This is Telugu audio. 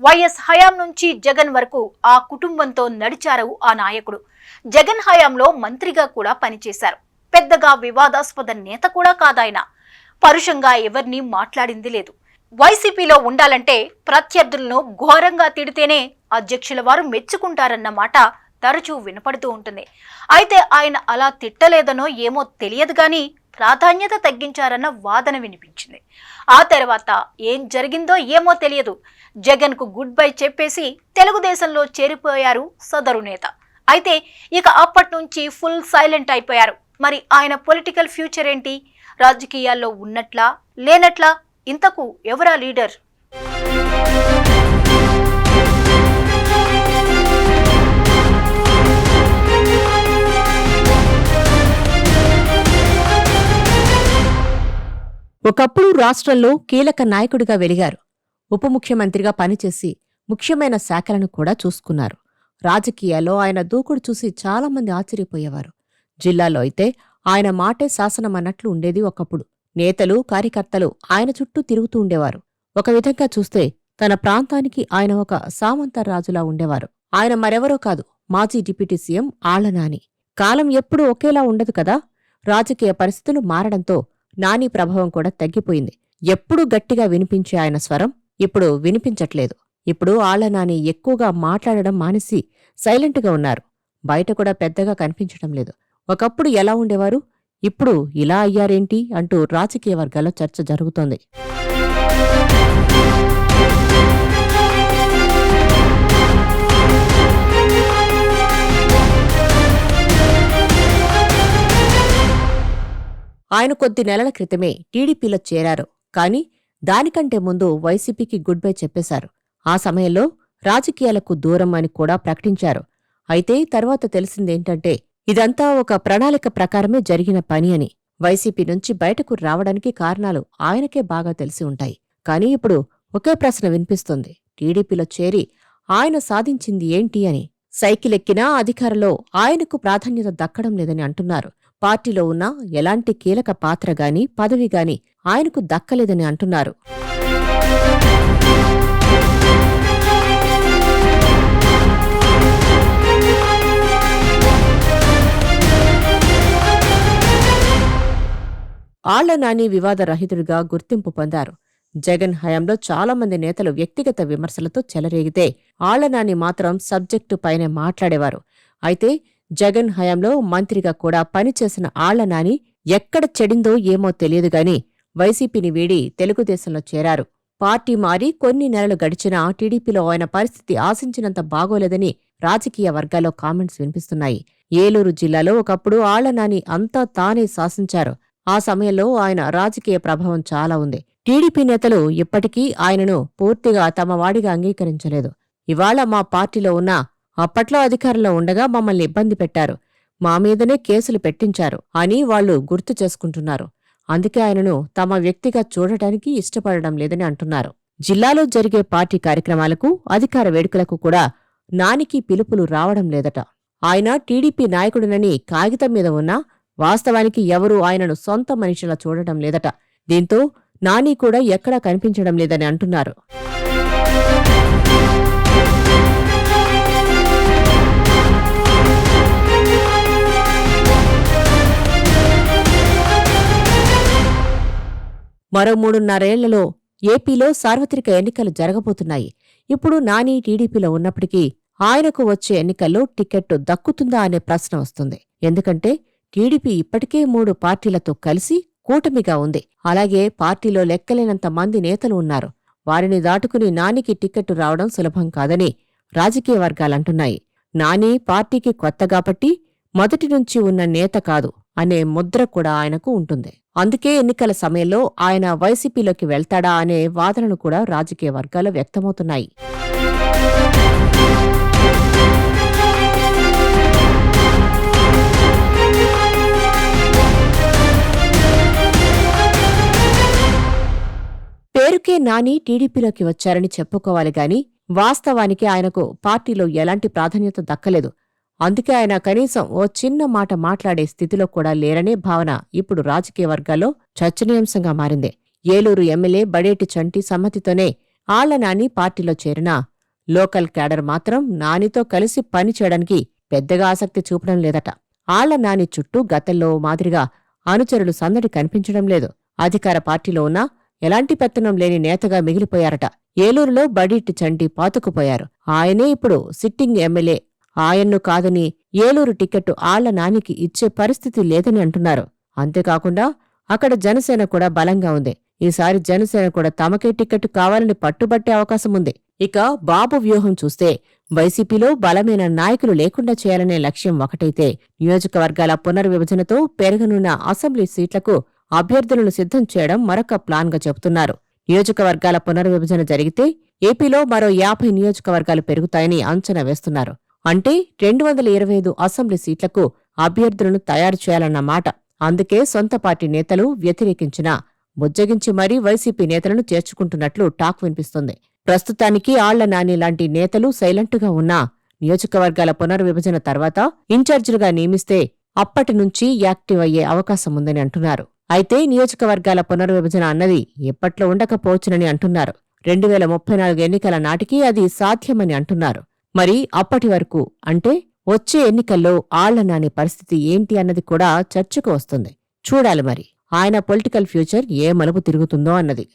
వైఎస్ హయాం నుంచి జగన్ వరకు ఆ కుటుంబంతో నడిచారు ఆ నాయకుడు. జగన్ హయాంలో మంత్రిగా కూడా పనిచేశారు. పెద్దగా వివాదాస్పద నేత కూడా కాదాయన. పరుషంగా ఎవరిని మాట్లాడింది లేదు. వైసీపీలో ఉండాలంటే ప్రత్యర్థులను ఘోరంగా తిడితేనే అధ్యక్షుల వారు మెచ్చుకుంటారన్న మాట తరచూ వినపడుతూ ఉంటుంది. అయితే ఆయన అలా తిట్టలేదనో ఏమో తెలియదు గాని ప్రాధాన్యత తగ్గించారన్న వాదన వినిపించింది. ఆ తర్వాత ఏం జరిగిందో ఏమో తెలియదు. జగన్ కు గుడ్ బై చెప్పేసి తెలుగుదేశంలో చేరిపోయారు సదరు నేత. అయితే ఇక అప్పటి నుంచి ఫుల్ సైలెంట్ అయిపోయారు. మరి ఆయన పొలిటికల్ ఫ్యూచర్ ఏంటి? రాజకీయాల్లో ఉన్నట్లా లేనట్లా? ఇంతకు ఎవరా లీడర్? ఒకప్పుడు రాష్ట్రంలో కీలక నాయకుడిగా వెలిగారు. ఉప ముఖ్యమంత్రిగా పనిచేసి ముఖ్యమైన శాఖలను కూడా చూసుకున్నారు. రాజకీయాల్లో ఆయన దూకుడు చూసి చాలామంది ఆశ్చర్యపోయేవారు. జిల్లాలో అయితే ఆయన మాటే శాసనమన్నట్లు ఉండేది ఒకప్పుడు. నేతలు, కార్యకర్తలు ఆయన చుట్టూ తిరుగుతూ ఉండేవారు. ఒక విధంగా చూస్తే తన ప్రాంతానికి ఆయన ఒక సామంతరాజులా ఉండేవారు. ఆయన మరెవరో కాదు, మాజీ డిప్యూటీ సీఎం ఆళ్ల నాని. కాలం ఎప్పుడూ ఒకేలా ఉండదు కదా. రాజకీయ పరిస్థితులు మారడంతో నాని ప్రభావం కూడా తగ్గిపోయింది. ఎప్పుడూ గట్టిగా వినిపించే ఆయన స్వరం ఇప్పుడు వినిపించట్లేదు. ఇప్పుడు ఆళ్ల నాని ఎక్కువగా మాట్లాడడం మానేసి సైలెంటుగా ఉన్నారు. బయట కూడా పెద్దగా కనిపించడం లేదు. ఒకప్పుడు ఎలా ఉండేవారు, ఇప్పుడు ఇలా అయ్యారేంటి అంటూ రాజకీయ వర్గాల్లో చర్చ జరుగుతోంది. ఆయన కొద్ది నెలల క్రితమే టీడీపీలో చేరారు. కాని దానికంటే ముందు వైసీపీకి గుడ్ బై చెప్పేశారు. ఆ సమయంలో రాజకీయాలకు దూరం అని కూడా ప్రకటించారు. అయితే తర్వాత తెలిసిందేంటంటే ఇదంతా ఒక ప్రణాళిక ప్రకారమే జరిగిన పని అని. వైసీపీ నుంచి బయటకు రావడానికి కారణాలు ఆయనకే బాగా తెలిసి ఉంటాయి. కాని ఇప్పుడు ఒకే ప్రశ్న వినిపిస్తుంది. టీడీపీలో చేరి ఆయన సాధించింది ఏంటి అని. సైకిల్ ఎక్కినా అధికారంలో ఆయనకు ప్రాధాన్యత దక్కడం లేదని అంటున్నారు. పార్టీలో ఉన్న ఎలాంటి కీలక పాత్రగాని పదవిగాని ఆయనకు దక్కలేదని అంటున్నారు. ఆళ్ల నాని వివాదరహితుడిగా గుర్తింపు పొందారు. జగన్ హయాంలో చాలామంది నేతలు వ్యక్తిగత విమర్శలతో చెలరేగితే ఆళ్ల నాని మాత్రం సబ్జెక్టు పైనే మాట్లాడేవారు. అయితే జగన్ హయాంలో మంత్రిగా కూడా పనిచేసిన ఆళ్ల నాని ఎక్కడ చెడిందో ఏమో తెలియదుగాని వైసీపీని వీడి తెలుగుదేశంలో చేరారు. పార్టీ మారి కొన్ని నెలలు గడిచినా టీడీపీలో ఆయన పరిస్థితి ఆశించినంత బాగోలేదని రాజకీయ వర్గాల్లో కామెంట్స్ వినిపిస్తున్నాయి. ఏలూరు జిల్లాలో ఒకప్పుడు ఆళ్ల నాని అంతా తానే శాసించారు. ఆ సమయంలో ఆయన రాజకీయ ప్రభావం చాలా ఉంది. టీడీపీ నేతలు ఇప్పటికీ ఆయనను పూర్తిగా తమ వాడిగా అంగీకరించలేదు. ఇవాళ మా పార్టీలో ఉన్నా అప్పట్లో అధికారంలో ఉండగా మమ్మల్ని ఇబ్బంది పెట్టారు, మా మీదనే కేసులు పెట్టించారు అని వాళ్లు గుర్తు చేసుకుంటున్నారు. అందుకే ఆయనను తమ వ్యక్తిగా చూడటానికి ఇష్టపడడం లేదని అంటున్నారు. జిల్లాలో జరిగే పార్టీ కార్యక్రమాలకు, అధికార వేడుకలకు కూడా నానికి పిలుపులు రావడం లేదట. ఆయన టీడీపీ నాయకుడినని కాగితం మీద ఉన్నా వాస్తవానికి ఎవరూ ఆయనను సొంత మనిషిలా చూడటం లేదట. దీంతో నాని కూడా ఎక్కడా కనిపించడం లేదని అంటున్నారు. మరో 3.5 ఏళ్లలో ఏపీలో సార్వత్రిక ఎన్నికలు జరగబోతున్నాయి. ఇప్పుడు నాని టీడీపీలో ఉన్నప్పటికీ ఆయనకు వచ్చే ఎన్నికల్లో టికెట్టు దక్కుతుందా అనే ప్రశ్న వస్తుంది. ఎందుకంటే టీడీపీ ఇప్పటికే 3 పార్టీలతో కలిసి కూటమిగా ఉంది. అలాగే పార్టీలో లెక్కలేనంత మంది నేతలు ఉన్నారు. వారిని దాటుకుని నానికి టికెట్టు రావడం సులభం కాదని రాజకీయ వర్గాలంటున్నాయి. నాని పార్టీకి కొత్త కాబట్టి మొదటి నుంచి ఉన్న నేత కాదు అనే ముద్ర కూడా ఆయనకు ఉంటుంది. అందుకే ఎన్నికల సమయంలో ఆయన వైసీపీలోకి వెళ్తాడా అనే వాదనలు కూడా రాజకీయ వర్గాల్లో వ్యక్తమవుతున్నాయి. పేరుకే నాని టీడీపీలోకి వచ్చారని చెప్పుకోవాలి గాని వాస్తవానికి ఆయనకు పార్టీలో ఎలాంటి ప్రాధాన్యత దక్కలేదు. అందుకే ఆయన కనీసం ఓ చిన్న మాట మాట్లాడే స్థితిలో కూడా లేరనే భావన ఇప్పుడు రాజకీయ వర్గాల్లో చర్చనీయాంశంగా మారింది. ఏలూరు ఎమ్మెల్యే బడేటి చంటి సమ్మతితోనే ఆళ్ల నాని పార్టీలో చేరినా లోకల్ క్యాడర్ మాత్రం నానితో కలిసి పని చేయడానికి పెద్దగా ఆసక్తి చూపడం లేదట. ఆళ్ల నాని చుట్టూ గతంలో మాదిరిగా అనుచరులు సందడి కనిపించడం లేదు. అధికార పార్టీలో ఉన్నా ఎలాంటి పెత్తనం లేని నేతగా మిగిలిపోయారట. ఏలూరులో బడీటి చంటి పాతుకుపోయారు. ఆయనే ఇప్పుడు సిట్టింగ్ ఎమ్మెల్యే. ఆయన్ను కాదని ఏలూరు టికెట్టు ఆళ్ల నానికి ఇచ్చే పరిస్థితి లేదని అంటున్నారు. అంతేకాకుండా అక్కడ జనసేన కూడా బలంగా ఉంది. ఈసారి జనసేన కూడా తమకే టికెట్టు కావాలని పట్టుబట్టే అవకాశముంది. ఇక బాబు వ్యూహం చూస్తే వైసీపీలో బలమైన నాయకులు లేకుండా చేయాలనే లక్ష్యం ఒకటైతే, నియోజకవర్గాల పునర్విభజనతో పెరగనున్న అసెంబ్లీ సీట్లకు అభ్యర్థులను సిద్ధం చేయడం మరొక ప్లాన్గా చెబుతున్నారు. నియోజకవర్గాల పునర్విభజన జరిగితే ఏపీలో మరో 50 నియోజకవర్గాలు పెరుగుతాయని అంచనా వేస్తున్నారు. అంటే 225 అసెంబ్లీ సీట్లకు అభ్యర్థులను తయారు చేయాలన్నమాట. అందుకే సొంత పార్టీ నేతలు వ్యతిరేకించినా బుజ్జగించి మరీ వైసీపీ నేతలను చేర్చుకుంటున్నట్లు టాక్ వినిపిస్తుంది. ప్రస్తుతానికి ఆళ్ల నాని లాంటి నేతలు సైలెంటుగా ఉన్నా నియోజకవర్గాల పునర్విభజన తర్వాత ఇన్ఛార్జీలుగా నియమిస్తే అప్పటి నుంచి యాక్టివ్ అయ్యే అవకాశముందని అంటున్నారు. అయితే నియోజకవర్గాల పునర్విభజన అన్నది ఎప్పట్లో ఉండకపోవచ్చునని అంటున్నారు. 2034 ఎన్నికల నాటికి అది సాధ్యమని అంటున్నారు. మరి అప్పటి వరకు అంటే వచ్చే ఎన్నికల్లో ఆళ్ల నాని పరిస్థితి ఏంటి అన్నది కూడా చర్చకు వస్తుంది. చూడాలి మరి ఆయన పొలిటికల్ ఫ్యూచర్ ఏ మలుపు తిరుగుతుందో అన్నది.